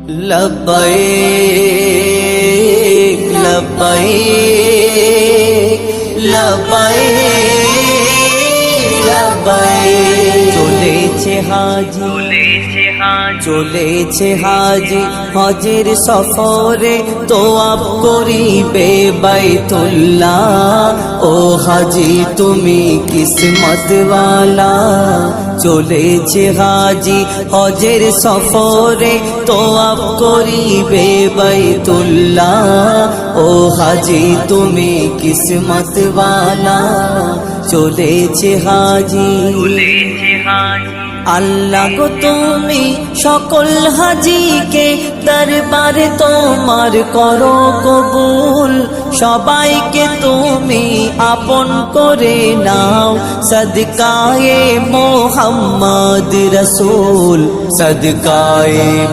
লব্বাইক লব্বাইক লব্বাইক লব্বাইক। চলেছে হাজি চলেছে হাজি হজের সফরে তোয়াব করিবে বাইতুল্লাহ। ও হাজি তুমি কিসমত ওয়ালা, চলেছে হাজি হজের সফরে তোয়াব করিবে বাইতুল্লাহ। ও হাজি তুমি কিসমত ওয়ালা, চলেছে হাজি। আল্লাহ গো তুমি সকল হাজিকে দরবারে তোমার করো কবুল। সবাইকে তুমি আপন করে নাও, সদকায়ে মোহাম্মদ রসূল, সদকায়ে